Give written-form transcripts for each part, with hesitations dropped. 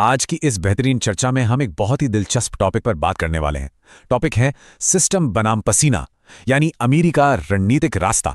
आज की इस बेहतरीन चर्चा में हम एक बहुत ही दिलचस्प टॉपिक पर बात करने वाले हैं। टॉपिक है सिस्टम बनाम पसीना, यानी अमीरी का रणनीतिक रास्ता।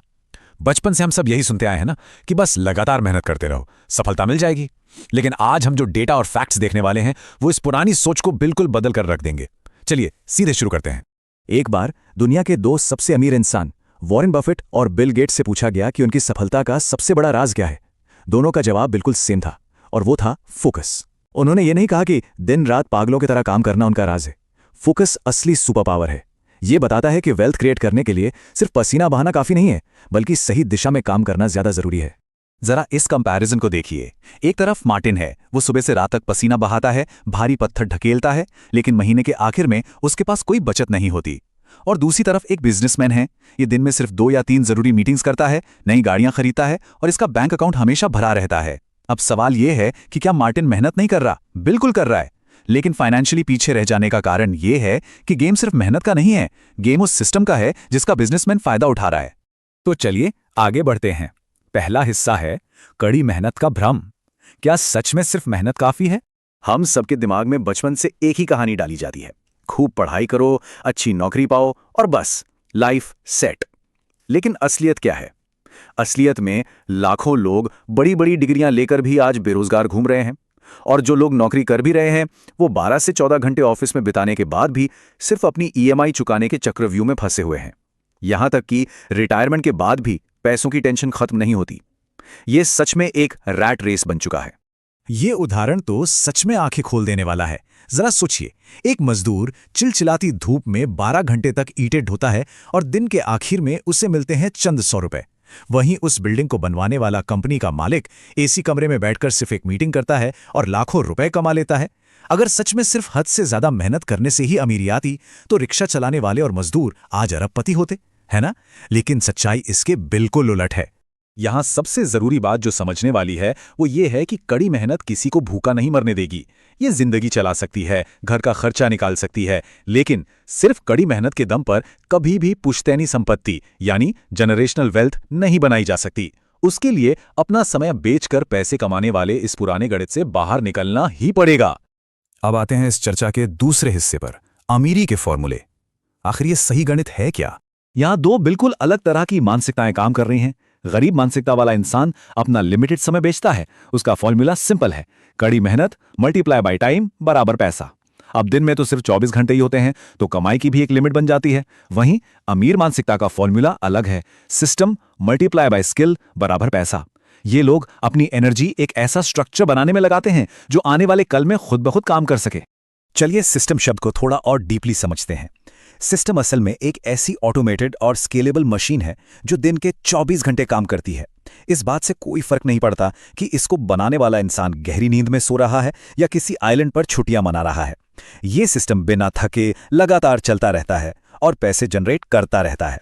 बचपन से हम सब यही सुनते आए हैं ना कि बस लगातार मेहनत करते रहो, सफलता मिल जाएगी। लेकिन आज हम जो डेटा और फैक्ट्स देखने वाले हैं वो इस पुरानी सोच को बिल्कुल बदल कर रख देंगे। चलिए सीधे शुरू करते हैं। एक बार दुनिया के दो सबसे अमीर इंसान वॉरेन बफेट और बिल गेट्स से पूछा गया कि उनकी सफलता का सबसे बड़ा राज क्या है। दोनों का जवाब बिल्कुल सेम था, और वो था फोकस। उन्होंने ये नहीं कहा कि दिन रात पागलों की तरह काम करना उनका राज है। फोकस असली सुपर पावर है। ये बताता है कि वेल्थ क्रिएट करने के लिए सिर्फ पसीना बहाना काफी नहीं है, बल्कि सही दिशा में काम करना ज्यादा जरूरी है। जरा इस कंपैरिजन को देखिए। एक तरफ मार्टिन है, वो सुबह से रात तक पसीना बहाता है, भारी पत्थर ढकेलता है, लेकिन महीने के आखिर में उसके पास कोई बचत नहीं होती। और दूसरी तरफ एक बिजनेसमैन है, ये दिन में सिर्फ 2 या 3 जरूरी मीटिंग्स करता है, नई गाड़ियां खरीदता है और इसका बैंक अकाउंट हमेशा भरा रहता है। अब सवाल यह है कि क्या मार्टिन मेहनत नहीं कर रहा? बिल्कुल कर रहा है, लेकिन फाइनेंशियली पीछे रह जाने का कारण यह है कि गेम सिर्फ मेहनत का नहीं है, गेम उस सिस्टम का है जिसका बिजनेसमैन फायदा उठा रहा है। तो चलिए आगे बढ़ते हैं। पहला हिस्सा है कड़ी मेहनत का भ्रम। क्या सच में सिर्फ मेहनत काफी है? हम सबके दिमाग में बचपन से एक ही कहानी डाली जाती है, खूब पढ़ाई करो, अच्छी नौकरी पाओ और बस लाइफ सेट। लेकिन असलियत क्या है? असलियत में लाखों लोग बड़ी बड़ी डिग्रियां लेकर भी आज बेरोजगार घूम रहे हैं, और जो लोग नौकरी कर भी रहे हैं वो 12 से 14 घंटे ऑफिस में बिताने के बाद भी सिर्फ अपनी ईएमआई चुकाने के चक्रव्यूह में फंसे हुए हैं। यहां तक कि रिटायरमेंट के बाद भी पैसों की टेंशन खत्म नहीं होती। ये सच में एक रैट रेस बन चुका है। ये उदाहरण तो सच में आंखें खोल देने वाला है। जरा सोचिए, एक मजदूर चिलचिलाती धूप में 12 घंटे तक ईंटें ढोता है और दिन के आखिर में उसे मिलते हैं चंद 100 रुपए। वहीं उस बिल्डिंग को बनवाने वाला कंपनी का मालिक एसी कमरे में बैठकर सिर्फ एक मीटिंग करता है और लाखों रुपए कमा लेता है। अगर सच में सिर्फ हद से ज्यादा मेहनत करने से ही अमीरी आती तो रिक्शा चलाने वाले और मजदूर आज अरबपति होते, है ना? लेकिन सच्चाई इसके बिल्कुल उलट है। यहां सबसे जरूरी बात जो समझने वाली है वो ये है कि कड़ी मेहनत किसी को भूखा नहीं मरने देगी। ये जिंदगी चला सकती है, घर का खर्चा निकाल सकती है, लेकिन सिर्फ कड़ी मेहनत के दम पर कभी भी पुश्तैनी संपत्ति यानी जनरेशनल वेल्थ नहीं बनाई जा सकती। उसके लिए अपना समय बेचकर पैसे कमाने वाले इस पुराने गणित से बाहर निकलना ही पड़ेगा। अब आते हैं इस चर्चा के दूसरे हिस्से पर, अमीरी के फॉर्मूले। आखिर ये सही गणित है क्या? यहां दो बिल्कुल अलग तरह की मानसिकताएं काम कर रही हैं। गरीब मानसिकता वाला इंसान अपना लिमिटेड समय बेचता है। उसका फॉर्मूला सिंपल है, कड़ी मेहनत मल्टीप्लाई बाय टाइम बराबर पैसा। अब दिन में तो सिर्फ 24 घंटे ही होते हैं, तो कमाई की भी एक लिमिट बन जाती है। वहीं अमीर मानसिकता का फॉर्मूला अलग है, सिस्टम मल्टीप्लाई बाय स्किल बराबर पैसा। ये लोग अपनी एनर्जी एक ऐसा स्ट्रक्चर बनाने में लगाते हैं जो आने वाले कल में खुद ब खुद काम कर सके। चलिए सिस्टम शब्द को थोड़ा और डीपली समझते हैं। सिस्टम असल में एक ऐसी ऑटोमेटेड और स्केलेबल मशीन है जो दिन के 24 घंटे काम करती है। इस बात से कोई फर्क नहीं पड़ता कि इसको बनाने वाला इंसान गहरी नींद में सो रहा है या किसी आइलैंड पर छुट्टियां मना रहा है। ये सिस्टम बिना थके लगातार चलता रहता है और पैसे जनरेट करता रहता है।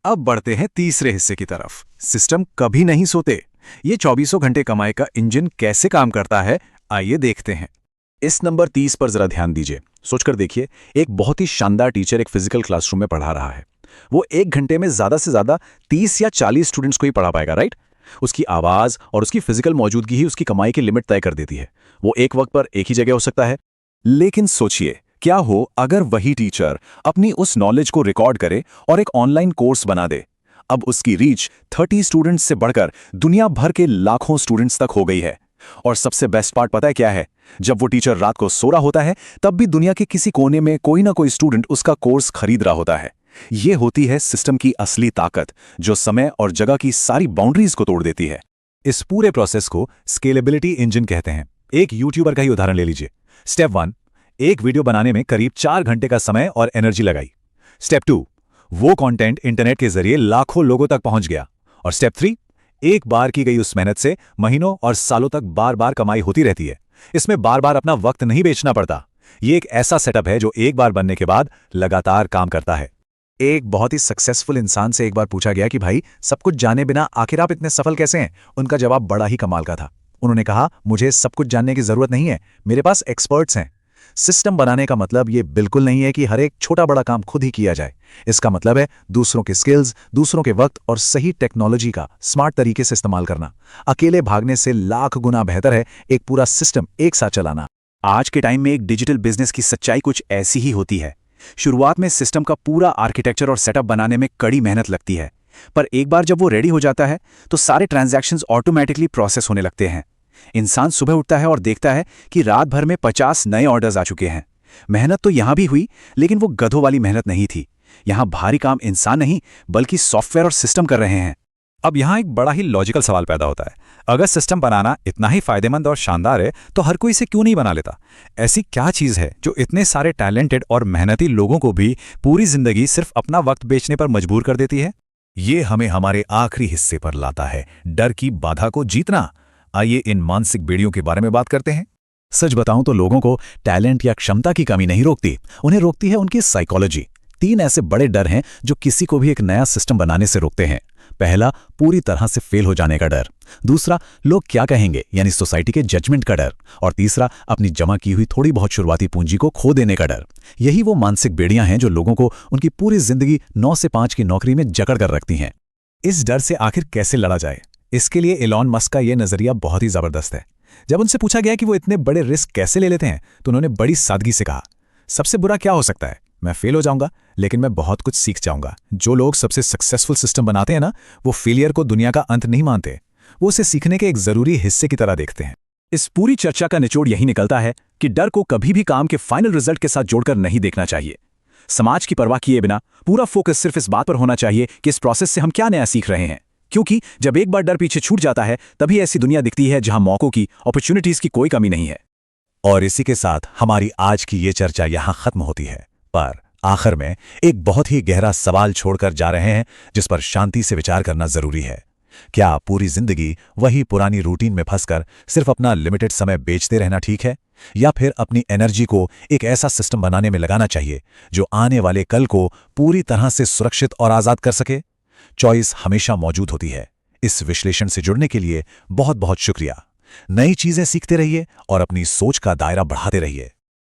अब बढ़ते हैं तीसरे हिस्से की तरफ। सिस्टम कभी नहीं सोते। ये 24 घंटे कमाई का इंजन कैसे काम करता है, आइए देखते हैं। इस नंबर 30 पर जरा ध्यान दीजिए। सोचकर देखिए, एक बहुत ही शानदार टीचर एक फिजिकल क्लासरूम में पढ़ा रहा है। वो 1 घंटे में ज्यादा से ज्यादा 30 या 40 स्टूडेंट्स को ही पढ़ा पाएगा, राइट? उसकी आवाज और उसकी फिजिकल मौजूदगी ही उसकी कमाई की लिमिट तय कर देती है। वो एक वक्त पर एक ही जगह हो सकता है। लेकिन सोचिए, क्या हो अगर वही टीचर अपनी उस नॉलेज को रिकॉर्ड करे और एक ऑनलाइन कोर्स बना दे? अब उसकी रीच 30 स्टूडेंट्स से बढ़कर दुनिया भर के लाखों स्टूडेंट्स तक हो गई है। और सबसे बेस्ट पार्ट पता है क्या है? जब वो टीचर रात को सो रहा होता है तब भी दुनिया के किसी कोने में कोई ना कोई स्टूडेंट उसका कोर्स खरीद रहा होता है। ये होती है सिस्टम की असली ताकत, जो समय और जगह की सारी बाउंड्रीज को तोड़ देती है। इस पूरे प्रोसेस को स्केलेबिलिटी इंजन कहते हैं। एक यूट्यूबर का ही उदाहरण ले लीजिए। स्टेप 1, एक वीडियो बनाने में करीब 4 घंटे का समय और एनर्जी लगाई। स्टेप 2, वो कंटेंट इंटरनेट के जरिए लाखों लोगों तक पहुंच गया। और स्टेप 3, एक बार की गई उस मेहनत से महीनों और सालों तक बार बार कमाई होती रहती है। इसमें बार बार अपना वक्त नहीं बेचना पड़ता। ये एक ऐसा सेटअप है जो एक बार बनने के बाद लगातार काम करता है। एक बहुत ही सक्सेसफुल इंसान से एक बार पूछा गया कि भाई, सब कुछ जाने बिना आखिर आप इतने सफल कैसे हैं? उनका जवाब बड़ा ही कमाल का था। उन्होंने कहा, मुझे सब कुछ जानने की जरूरत नहीं है, मेरे पास एक्सपर्ट्स हैं। सिस्टम बनाने का मतलब ये बिल्कुल नहीं है कि हर एक छोटा बड़ा काम खुद ही किया जाए। इसका मतलब है दूसरों के स्किल्स, दूसरों के वक्त और सही टेक्नोलॉजी का स्मार्ट तरीके से इस्तेमाल करना। अकेले भागने से लाख गुना बेहतर है एक पूरा सिस्टम एक साथ चलाना। आज के टाइम में एक डिजिटल बिजनेस की सच्चाई कुछ ऐसी ही होती है। शुरुआत में सिस्टम का पूरा आर्किटेक्चर और सेटअप बनाने में कड़ी मेहनत लगती है, पर एक बार जब वो रेडी हो जाता है तो सारे ट्रांजैक्शंस ऑटोमेटिकली प्रोसेस होने लगते हैं। इंसान सुबह उठता है और देखता है कि रात भर में 50 नए ऑर्डर्स आ चुके हैं। मेहनत तो यहां भी हुई, लेकिन वो गधों वाली मेहनत नहीं थी। यहां भारी काम इंसान नहीं बल्कि सॉफ्टवेयर और सिस्टम कर रहे हैं। अब यहाँ एक बड़ा ही लॉजिकल सवाल पैदा होता है। अगर सिस्टम बनाना इतना ही फायदेमंद और शानदार है तो हर कोई इसे क्यों नहीं बना लेता? ऐसी क्या चीज़ है जो इतने सारे टैलेंटेड और मेहनती लोगों को भी पूरी जिंदगी सिर्फ अपना वक्त बेचने पर मजबूर कर देती है? ये हमें हमारे आखिरी हिस्से पर लाता है, डर की बाधा को जीतना। आइए इन मानसिक बेड़ियों के बारे में बात करते हैं। सच बताऊं तो लोगों को टैलेंट या क्षमता की कमी नहीं रोकती, उन्हें रोकती है उनकी साइकोलॉजी। 3 ऐसे बड़े डर हैं जो किसी को भी एक नया सिस्टम बनाने से रोकते हैं। पहला, पूरी तरह से फेल हो जाने का डर। दूसरा, लोग क्या कहेंगे यानी सोसाइटी के जजमेंट का डर। और तीसरा, अपनी जमा की हुई थोड़ी बहुत शुरुआती पूंजी को खो देने का डर। यही वो मानसिक बेड़ियां हैं जो लोगों को उनकी पूरी जिंदगी 9 से 5 की नौकरी में जकड़ कर रखती हैं। इस डर से आखिर कैसे लड़ा जाए, इसके लिए एलॉन मस्क का यह नजरिया बहुत ही जबरदस्त है। जब उनसे पूछा गया कि वो इतने बड़े रिस्क कैसे ले लेते हैं तो उन्होंने बड़ी सादगी से कहा, सबसे बुरा क्या हो सकता है? मैं फेल हो जाऊंगा, लेकिन मैं बहुत कुछ सीख जाऊंगा। जो लोग सबसे सक्सेसफुल सिस्टम बनाते हैं ना, वो फेलियर को दुनिया का अंत नहीं मानते, वो उसे सीखने के एक जरूरी हिस्से की तरह देखते हैं। इस पूरी चर्चा का निचोड़ यही निकलता है कि डर को कभी भी काम के फाइनल रिजल्ट के साथ जोड़कर नहीं देखना चाहिए। समाज की परवाह किए बिना पूरा फोकस सिर्फ इस बात पर होना चाहिए कि इस प्रोसेस से हम क्या नया सीख रहे हैं। क्योंकि जब एक बार डर पीछे छूट जाता है तभी ऐसी दुनिया दिखती है जहां मौकों की, अपॉर्चुनिटीज की कोई कमी नहीं है। और इसी के साथ हमारी आज की ये चर्चा यहां खत्म होती है, पर आखिर में एक बहुत ही गहरा सवाल छोड़कर जा रहे हैं जिस पर शांति से विचार करना जरूरी है। क्या पूरी जिंदगी वही पुरानी रूटीन में फंसकर सिर्फ अपना लिमिटेड समय बेचते रहना ठीक है, या फिर अपनी एनर्जी को एक ऐसा सिस्टम बनाने में लगाना चाहिए जो आने वाले कल को पूरी तरह से सुरक्षित और आजाद कर सके? चॉइस हमेशा मौजूद होती है। इस विश्लेषण से जुड़ने के लिए बहुत बहुत शुक्रिया। नई चीजें सीखते रहिए और अपनी सोच का दायरा बढ़ाते रहिए।